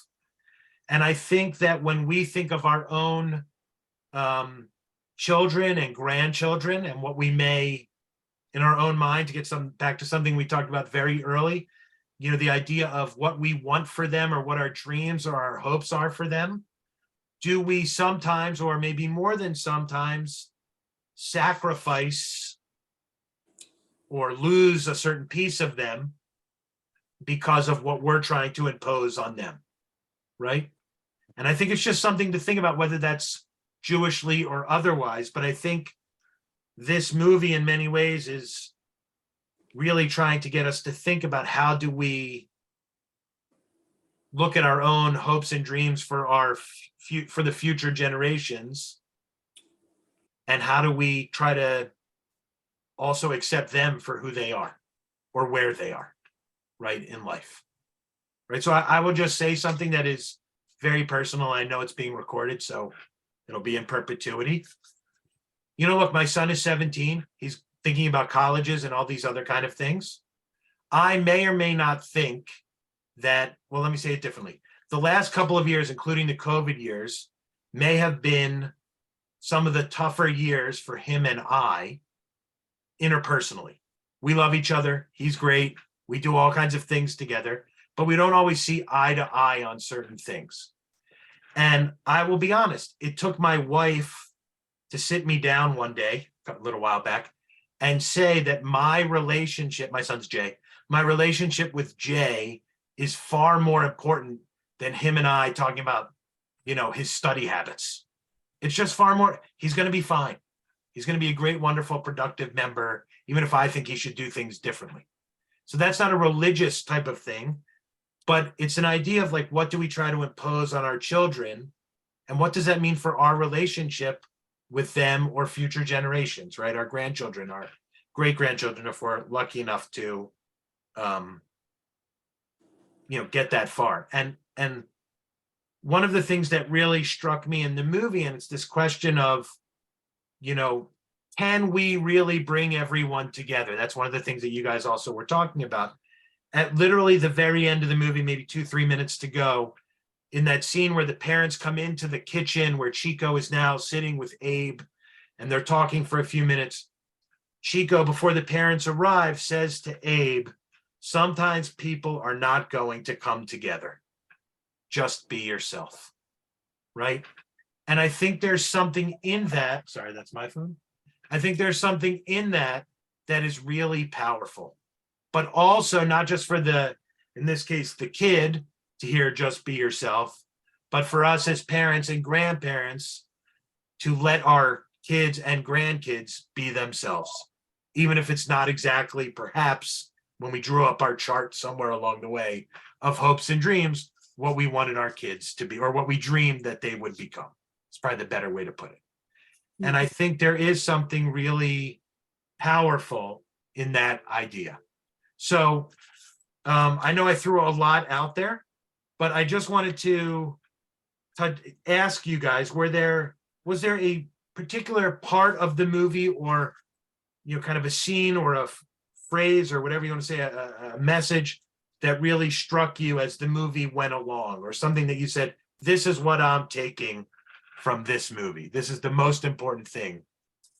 And I think that when we think of our own children and grandchildren and what we may, in our own mind, to get back to something we talked about very early, you know, the idea of what we want for them or what our dreams or our hopes are for them. Do we sometimes, or maybe more than sometimes, sacrifice or lose a certain piece of them because of what we're trying to impose on them, right? And I think it's just something to think about, whether that's Jewishly or otherwise. But I think this movie in many ways is really trying to get us to think about how do we look at our own hopes and dreams for for the future generations, and how do we try to also accept them for who they are or where they are, right, in life. Right. So I will just say something that is very personal. I know it's being recorded, so it'll be in perpetuity. You know, look, my son is 17. He's thinking about colleges and all these other kind of things. I may or may not think that, well, let me say it differently. The last couple of years, including the COVID years, may have been some of the tougher years for him and I interpersonally. We love each other. He's great. We do all kinds of things together, but we don't always see eye to eye on certain things. And I will be honest, it took my wife to sit me down one day, a little while back, and say that my relationship, my son's Jay, my relationship with Jay is far more important than him and I talking about, you know, his study habits. It's just far more, he's going to be fine. He's going to be a great, wonderful, productive member, even if I think he should do things differently. So that's not a religious type of thing, but it's an idea of like, what do we try to impose on our children? And what does that mean for our relationship with them or future generations, right? Our grandchildren, our great-grandchildren, if we're lucky enough to, you know, get that far. And one of the things that really struck me in the movie, and it's this question of, you know, can we really bring everyone together? That's one of the things that you guys also were talking about. At literally the very end of the movie, maybe 2-3 minutes to go, in that scene where the parents come into the kitchen where Chico is now sitting with Abe and they're talking for a few minutes, Chico, before the parents arrive, says to Abe, sometimes people are not going to come together. Just be yourself, right? And I think there's something in that, sorry, that's my phone. I think there's something in that that is really powerful, but also not just for the, in this case, the kid to hear just be yourself, but for us as parents and grandparents to let our kids and grandkids be themselves, even if it's not exactly perhaps when we drew up our chart somewhere along the way of hopes and dreams, what we wanted our kids to be, or what we dreamed that they would become. It's probably the better way to put it. And I think there is something really powerful in that idea. So I know I threw a lot out there, but I just wanted to ask you guys, was there a particular part of the movie, or, you know, kind of a scene or a phrase or whatever you want to say, a message that really struck you as the movie went along, or something that you said, this is what I'm taking from this movie. This is the most important thing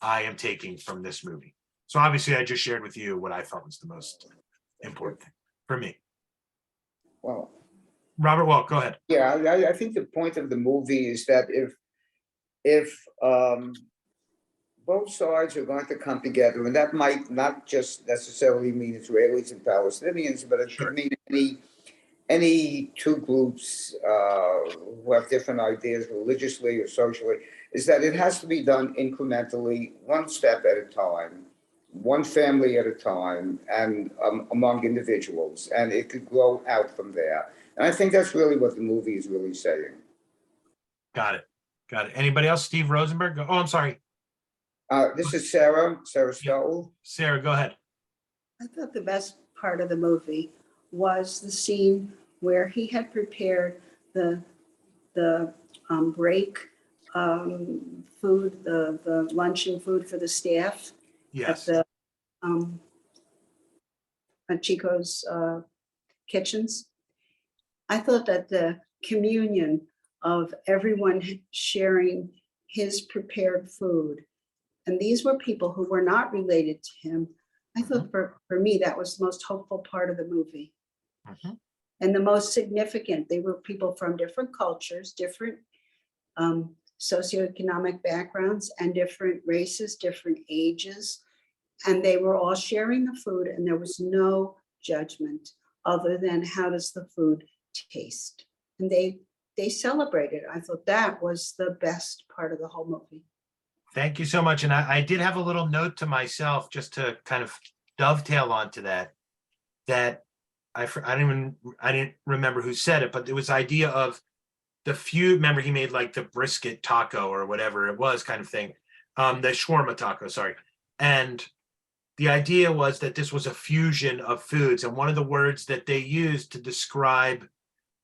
I am taking from this movie. So obviously I just shared with you what I thought was the most important thing for me. Well, Robert Walt, go ahead. yeah, I think the point of the movie is that if both sides are going to come together, and that might not just necessarily mean Israelis and Palestinians, but it could mean any two groups who have different ideas religiously or socially, is that it has to be done incrementally, one step at a time, one family at a time, and among individuals, and it could grow out from there. And I think that's really what the movie is really saying. Got it. Anybody else? Steve Rosenberg? Oh, I'm sorry. This is Sarah Stoll. Sarah, go ahead. I thought the best part of the movie was the scene where he had prepared the break food, the luncheon food for the staff Yes. at the at Chico's kitchens. I thought that the communion of everyone sharing his prepared food, and these were people who were not related to him. I thought for me, that was the most hopeful part of the movie. Mhm. And the most significant. They were people from different cultures, different socioeconomic backgrounds, and different races, different ages. And they were all sharing the food, and there was no judgment other than how does the food taste. And they celebrated. I thought that was the best part of the whole movie. Thank you so much. And I did have a little note to myself just to kind of dovetail onto that, that I didn't remember who said it, but it was idea of the few, remember he made like the brisket taco or whatever it was kind of thing. The shawarma taco, sorry. And the idea was that this was a fusion of foods. And one of the words that they used to describe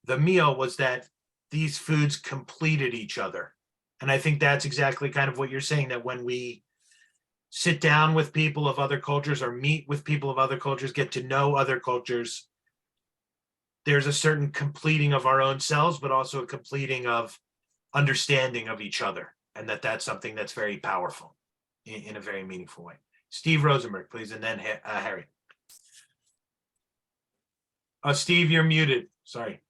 the meal was that these foods completed each other. And I think that's exactly kind of what you're saying, that when we sit down with people of other cultures or meet with people of other cultures, get to know other cultures, there's a certain completing of our own selves, but also a completing of understanding of each other. And that's something that's very powerful in a very meaningful way. Steve Rosenberg, please, and then Harry. Steve, you're muted. Sorry.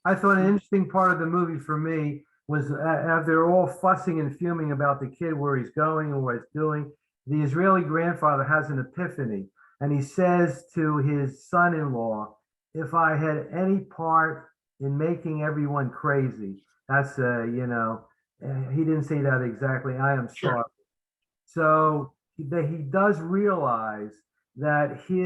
I thought an interesting part of the movie for me was as they're all fussing and fuming about the kid, where he's going and what he's doing, the Israeli grandfather has an epiphany, and he says to his son-in-law, if I had any part in making everyone crazy, that's, he didn't say that exactly, I am Sure. sorry. So that he does realize that he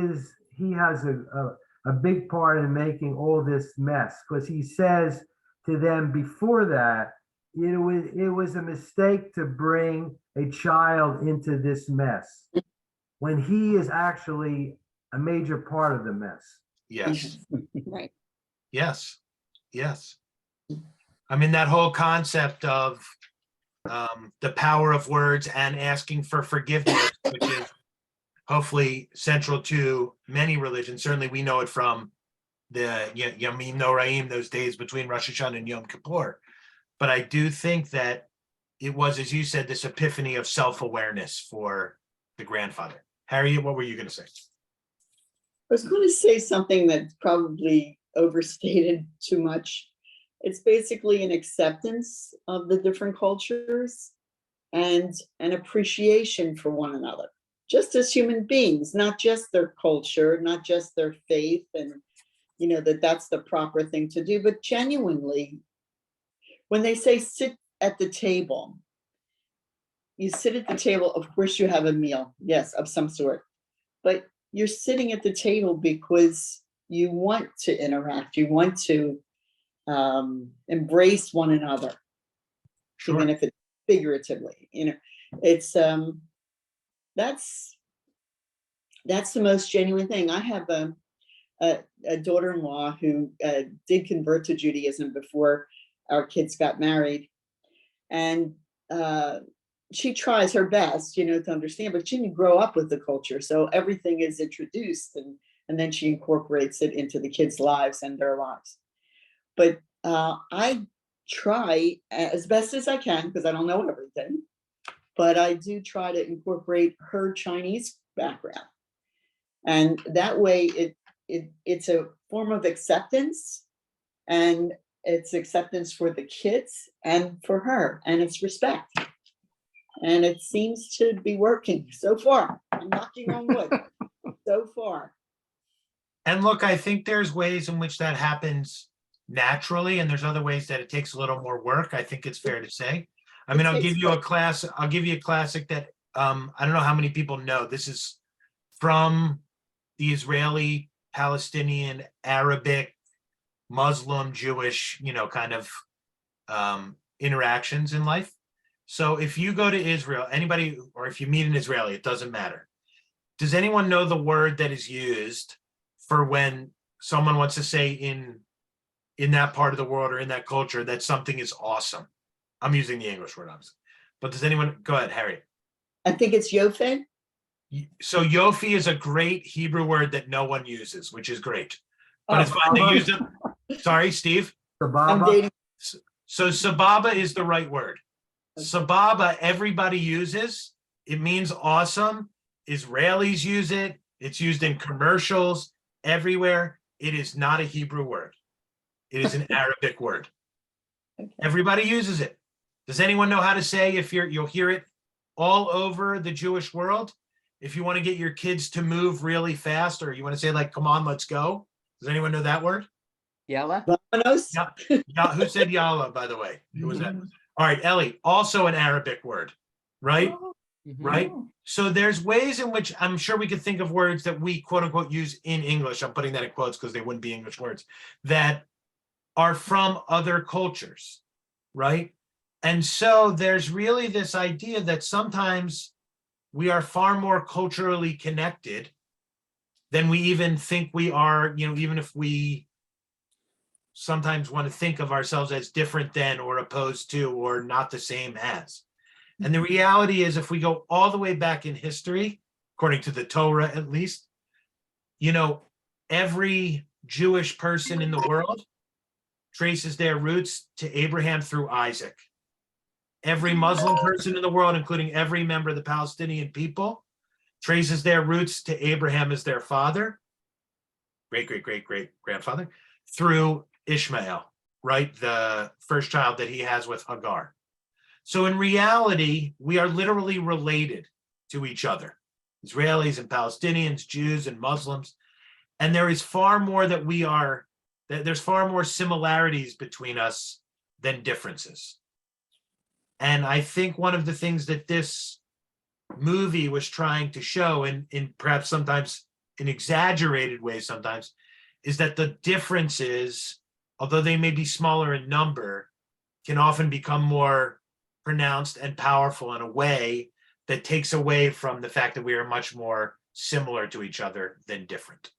has a big part in making all this mess, because he says to them before that, it was a mistake to bring a child into this mess, when he is actually a major part of the mess. Yes. Right. Yes. Yes. I mean, that whole concept of the power of words and asking for forgiveness, which is hopefully central to many religions. Certainly we know it from the Yamim Noraim, those days between Rosh Hashanah and Yom Kippur. But I do think that it was, as you said, this epiphany of self-awareness for the grandfather. Harriet, what were you going to say? I was going to say something that's probably overstated too much. It's basically an acceptance of the different cultures and an appreciation for one another, just as human beings, not just their culture, not just their faith, and that's the proper thing to do, but genuinely, when they say sit at the table, you sit at the table, of course you have a meal, yes, of some sort, but you're sitting at the table because you want to interact, you want to embrace one another, Sure. even if it's figuratively, it's that's the most genuine thing. I have a daughter-in-law who did convert to Judaism before our kids got married, and she tries her best, to understand, but she didn't grow up with the culture, so everything is introduced, and then she incorporates it into the kids' lives and their lives. But I try as best as I can, because I don't know everything, but I do try to incorporate her Chinese background, and that way it's a form of acceptance, and it's acceptance for the kids and for her, and it's respect. And it seems to be working so far. I'm knocking on wood so far. And look, I think there's ways in which that happens naturally, and there's other ways that it takes a little more work. I think it's fair to say. I mean, I'll give you a classic that I don't know how many people know. This is from the Israeli, Palestinian, Arabic, Muslim, Jewish, kind of interactions in life. So if you go to Israel, anybody, or if you meet an Israeli, it doesn't matter. Does anyone know the word that is used for when someone wants to say in that part of the world or in that culture that something is awesome? I'm using the English word, obviously. But does anyone, go ahead, Harry. I think it's Yofe. So Yofi is a great Hebrew word that no one uses, which is great. But it's fine to use it. Sorry, Steve. I'm dating. So sababa is the right word. Sababa, everybody uses. It means awesome. Israelis use it. It's used in commercials everywhere. It is not a Hebrew word. It is an Arabic word. Everybody uses it. Does anyone know how to say, you'll hear it all over the Jewish world? If you want to get your kids to move really fast, or you want to say like, come on, let's go. Does anyone know that word? Yalla. Yeah, who said yalla, by the way? Who was that? All right, Ellie, also an Arabic word. right? Mhm. Right? So there's ways in which I'm sure we could think of words that we quote unquote use in English. I'm putting that in quotes because they wouldn't be English words that are from other cultures, right? And so there's really this idea that sometimes we are far more culturally connected than we even think we are, even if we sometimes want to think of ourselves as different than or opposed to or not the same as. And the reality is, if we go all the way back in history, according to the Torah at least, every Jewish person in the world traces their roots to Abraham through Isaac. Every Muslim person in the world, including every member of the Palestinian people, traces their roots to Abraham as their father, great-great-great-great-grandfather, through Ishmael, right? The first child that he has with Hagar. So in reality, we are literally related to each other, Israelis and Palestinians, Jews and Muslims. And there is far more there's far more similarities between us than differences. And I think one of the things that this movie was trying to show, in perhaps sometimes in exaggerated ways sometimes, is that the differences, although they may be smaller in number, can often become more pronounced and powerful in a way that takes away from the fact that we are much more similar to each other than different.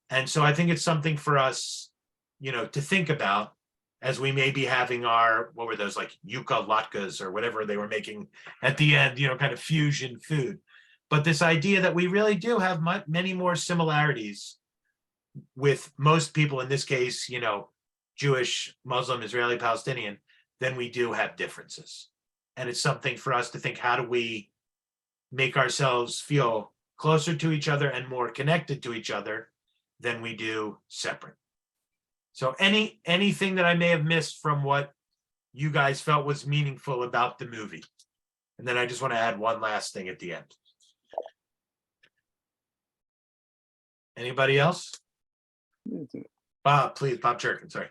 And so I think it's something for us, to think about as we may be having our, what were those, like yuca latkes or whatever they were making at the end, kind of fusion food. But this idea that we really do have many more similarities with most people, in this case, Jewish, Muslim, Israeli, Palestinian, than we do have differences. And it's something for us to think, how do we make ourselves feel closer to each other and more connected to each other than we do separate? So anything that I may have missed from what you guys felt was meaningful about the movie? And then I just want to add one last thing at the end. Anybody else? Bob, please, Bob Churkin, sorry.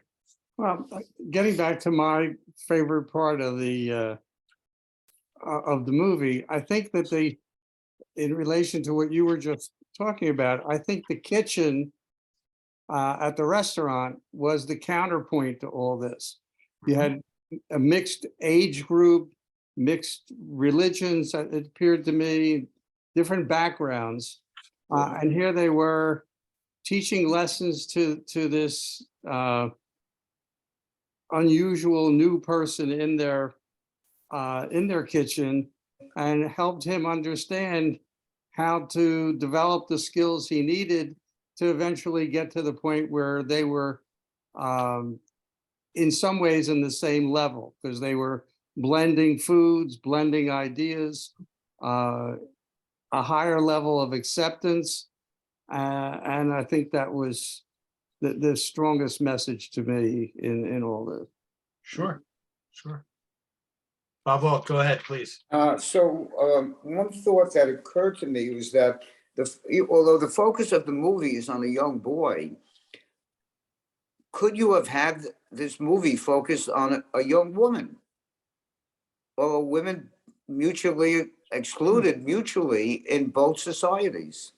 Well, getting back to my favorite part of the movie, I think that in relation to what you were just talking about, I think the kitchen at the restaurant was the counterpoint to all this. You had a mixed age group, mixed religions, it appeared to me, different backgrounds. And here they were teaching lessons to this unusual new person in their kitchen, and helped him understand how to develop the skills he needed to eventually get to the point where they were in some ways in the same level, because they were blending foods, blending ideas, a higher level of acceptance. And I think that was the strongest message to me in all this. Sure. Bob Walt, go ahead, please. One thought that occurred to me was that although the focus of the movie is on a young boy, could you have had this movie focus on a young woman, or women mutually excluded mutually in both societies?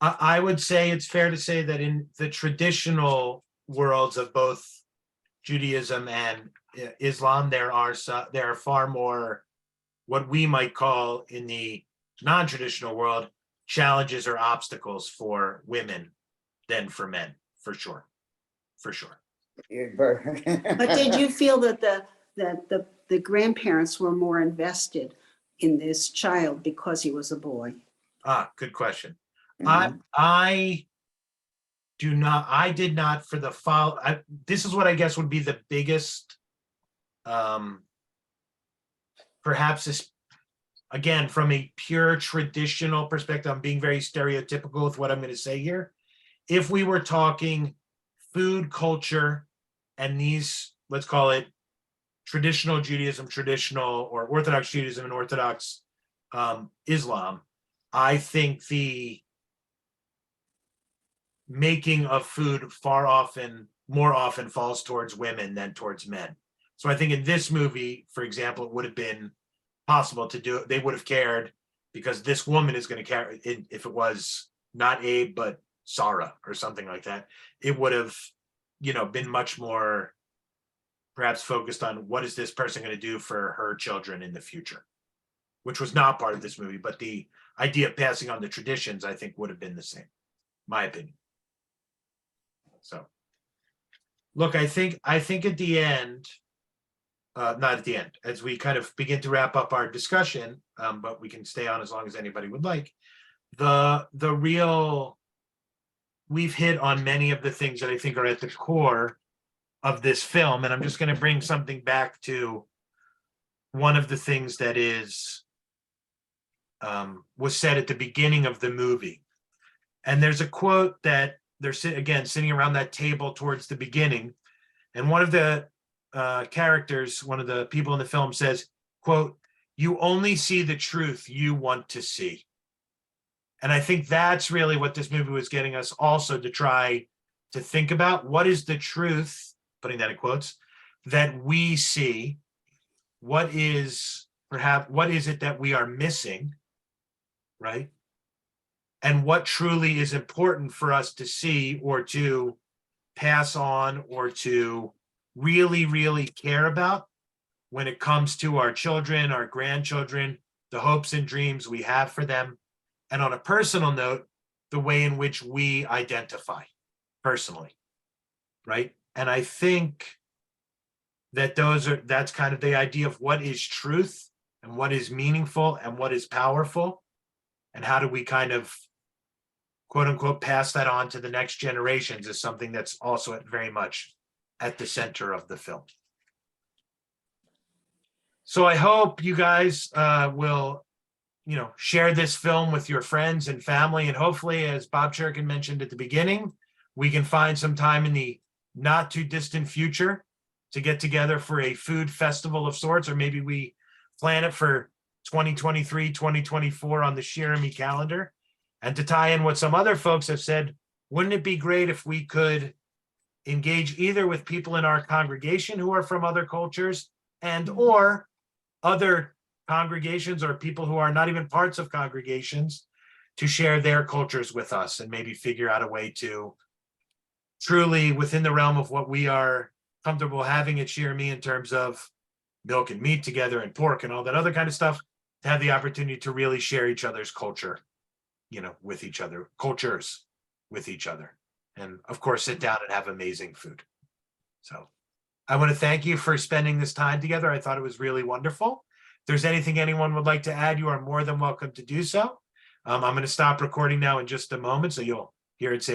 I would say it's fair to say that in the traditional worlds of both Judaism and Islam, there are far more what we might call in the non-traditional world challenges or obstacles for women than for men, for sure. But did you feel that the grandparents were more invested in this child because he was a boy? Good question. Mhm. I did not for the follow. This is what I guess would be the biggest, perhaps this, again, from a pure traditional perspective, I'm being very stereotypical with what I'm going to say here. If we were talking food culture and these, let's call it traditional Judaism, traditional or Orthodox Judaism and Orthodox Islam, I think the making of food more often falls towards women than towards men. So I think in this movie, for example, it would have been possible to do it. They would have cared because this woman is going to carry it. If it was not Abe, but Sarah or something like that, it would have, been much more perhaps focused on what is this person going to do for her children in the future, which was not part of this movie. But the idea of passing on the traditions, I think, would have been the same, my opinion. So, look, I think at the end, not at the end, as we kind of begin to wrap up our discussion, but we can stay on as long as anybody would like. We've hit on many of the things that I think are at the core of this film, and I'm just going to bring something back to one of the things that was said at the beginning of the movie. And there's a quote that they're sitting around that table towards the beginning, and one of the characters, one of the people in the film says, quote, "You only see the truth you want to see." And I think that's really what this movie was getting us also to try to think about. What is the truth, putting that in quotes, that we see? What is it that we are missing, right? And what truly is important for us to see or to pass on or to really, really care about when it comes to our children, our grandchildren, the hopes and dreams we have for them. And on a personal note, the way in which we identify personally, right? And I think that that's kind of the idea of what is truth and what is meaningful and what is powerful, and how do we kind of, quote unquote, pass that on to the next generations is something that's also very much at the center of the film. So I hope you guys will share this film with your friends and family. And hopefully, as Bob Churkin mentioned at the beginning, we can find some time in the not too distant future to get together for a food festival of sorts, or maybe we plan it for 2023, 2024 on the Shirami calendar. And to tie in what some other folks have said, wouldn't it be great if we could engage either with people in our congregation who are from other cultures and or other congregations or people who are not even parts of congregations to share their cultures with us and maybe figure out a way to truly, within the realm of what we are comfortable having at Shirami in terms of milk and meat together and pork and all that other kind of stuff, to have the opportunity to really share each other's culture, with each other, cultures with each other. And of course, sit down and have amazing food. So I want to thank you for spending this time together. I thought it was really wonderful. If there's anything anyone would like to add, you are more than welcome to do so. I'm going to stop recording now in just a moment, so you'll hear it say